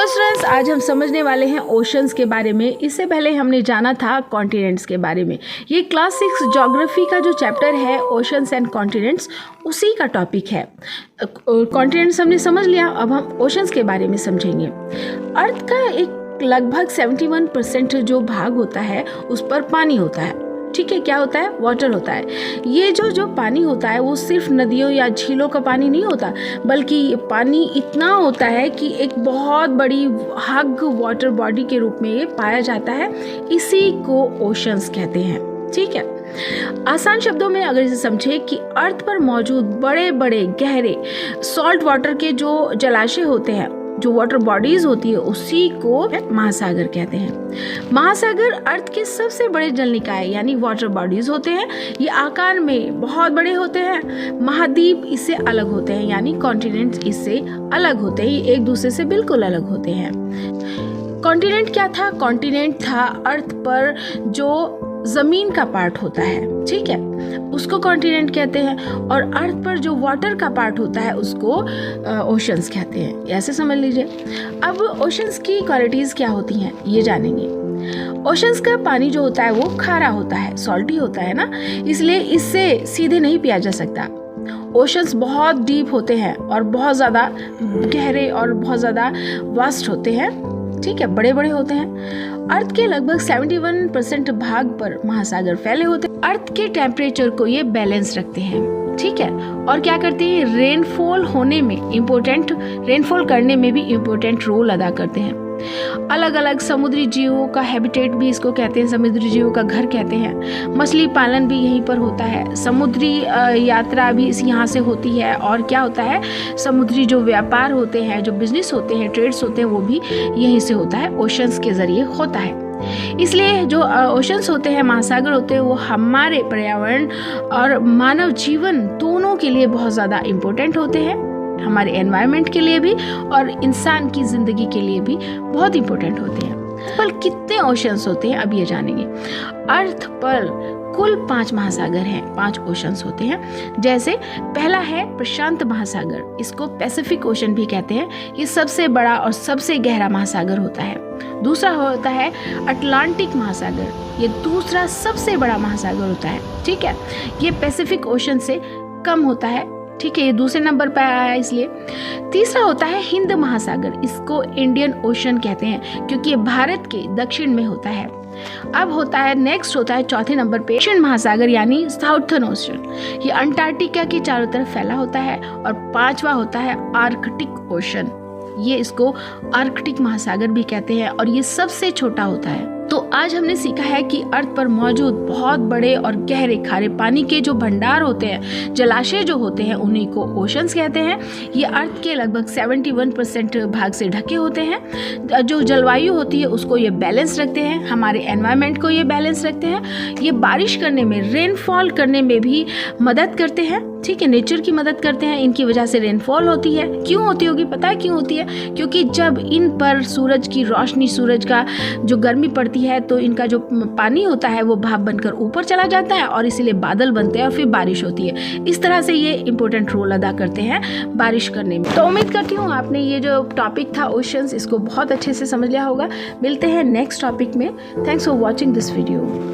Hello students, आज हम समझने वाले हैं ओशंस के बारे में। इससे पहले हमने जाना था कॉन्टिनेंट्स के बारे में। ये क्लास 6 ज्योग्राफी का जो चैप्टर है ओशंस एंड कॉन्टिनेंट्स, उसी का टॉपिक है। कॉन्टिनेंट्स हमने समझ लिया, अब हम ओशंस के बारे में समझेंगे। अर्थ का एक लगभग 71% जो भाग होता है उस पर पानी होता है। ठीक है, क्या होता है? वाटर होता है। ये जो पानी होता है वो सिर्फ नदियों या झीलों का पानी नहीं होता, बल्कि ये पानी इतना होता है कि एक बहुत बड़ी हग वाटर बॉडी के रूप में ये पाया जाता है। इसी को ओशंस कहते हैं। ठीक है, आसान शब्दों में अगर इसे समझे कि अर्थ पर मौजूद बड़े बड़े गहरे सॉल्ट वाटर के जो जलाशय होते हैं, जो वाटर बॉडीज होती है, उसी को महासागर कहते हैं। महासागर अर्थ के सबसे बड़े जल निकाय यानी वाटर बॉडीज होते हैं। ये आकार में बहुत बड़े होते हैं। महाद्वीप इससे अलग होते हैं, यानी कॉन्टिनेंट्स इससे अलग होते हैं। ये एक दूसरे से बिल्कुल अलग होते हैं। कॉन्टिनेंट क्या था? कॉन्टिनेंट था अर्थ पर जो जमीन का पार्ट होता है, ठीक है, उसको कॉन्टिनेंट कहते हैं। और अर्थ पर जो वाटर का पार्ट होता है उसको ओशंस कहते हैं। ऐसे समझ लीजिए। अब ओशंस की क्वालिटीज क्या होती हैं ये जानेंगे। ओशंस का पानी जो होता है वो खारा होता है, सॉल्टी होता है ना, इसलिए इससे सीधे नहीं पिया जा सकता। ओशंस बहुत डीप होते हैं और बहुत ज़्यादा गहरे और बहुत ज़्यादा वास्ट होते हैं। ठीक है, बड़े बड़े होते हैं। अर्थ के लगभग 71% भाग पर महासागर फैले होते हैं। अर्थ के टेम्परेचर को ये बैलेंस रखते हैं। ठीक है, और क्या करते हैं? रेनफॉल करने में भी इम्पोर्टेंट रोल अदा करते हैं। अलग अलग समुद्री जीवों का हैबिटेट भी इसको कहते हैं, समुद्री जीवों का घर कहते हैं। मछली पालन भी यहीं पर होता है। समुद्री यात्रा भी यहाँ से होती है। और क्या होता है? समुद्री जो व्यापार होते हैं, जो बिजनेस होते हैं, ट्रेड्स होते हैं, वो भी यहीं से होता है, ओशंस के जरिए होता है। इसलिए जो ओशंस होते हैं, महासागर होते हैं, वो हमारे पर्यावरण और मानव जीवन दोनों के लिए बहुत ज़्यादा इम्पोर्टेंट होते हैं। हमारे एनवायरनमेंट के लिए भी और इंसान की ज़िंदगी के लिए भी बहुत इम्पोर्टेंट होते हैं। पर कितने ओशंस होते हैं अब ये जानेंगे। अर्थ पर कुल 5 महासागर हैं, 5 ओशंस होते हैं। जैसे पहला है प्रशांत महासागर, इसको पैसिफिक ओशन भी कहते हैं। ये सबसे बड़ा और सबसे गहरा महासागर होता है। दूसरा होता है अटलांटिक महासागर, ये दूसरा सबसे बड़ा महासागर होता है। ठीक है, ये पैसिफिक ओशन से कम होता है। ठीक है, ये दूसरे नंबर पर आया है इसलिए। तीसरा होता है हिंद महासागर, इसको इंडियन ओशन कहते हैं क्योंकि ये भारत के दक्षिण में होता है। अब होता है नेक्स्ट होता है चौथे नंबर पे दक्षिण महासागर यानी साउथर्न ओशन, ये अंटार्कटिका के चारों तरफ फैला होता है। और 5वां होता है आर्कटिक ओशन, ये इसको आर्कटिक महासागर भी कहते हैं और ये सबसे छोटा होता है। तो आज हमने सीखा है कि अर्थ पर मौजूद बहुत बड़े और गहरे खारे पानी के जो भंडार होते हैं, जलाशय जो होते हैं, उन्हीं को ओशंस कहते हैं। ये अर्थ के लगभग 71% भाग से ढके होते हैं। जो जलवायु होती है उसको ये बैलेंस रखते हैं, हमारे एनवायरनमेंट को ये बैलेंस रखते हैं। ये बारिश करने में, रेनफॉल करने में भी मदद करते हैं। ठीक है, नेचर की मदद करते हैं। इनकी वजह से रेनफॉल होती है। क्यों होती होगी? पता है क्यों होती है? क्योंकि जब इन पर सूरज की रोशनी, सूरज का जो गर्मी पड़ती है तो इनका जो पानी होता है वो भाप बनकर ऊपर चला जाता है और इसीलिए बादल बनते हैं और फिर बारिश होती है। इस तरह से ये इंपॉर्टेंट रोल अदा करते हैं बारिश करने में। तो उम्मीद करती हूँ आपने ये जो टॉपिक था ओशंस, इसको बहुत अच्छे से समझ लिया होगा। मिलते हैं नेक्स्ट टॉपिक में। Thanks for watching this video.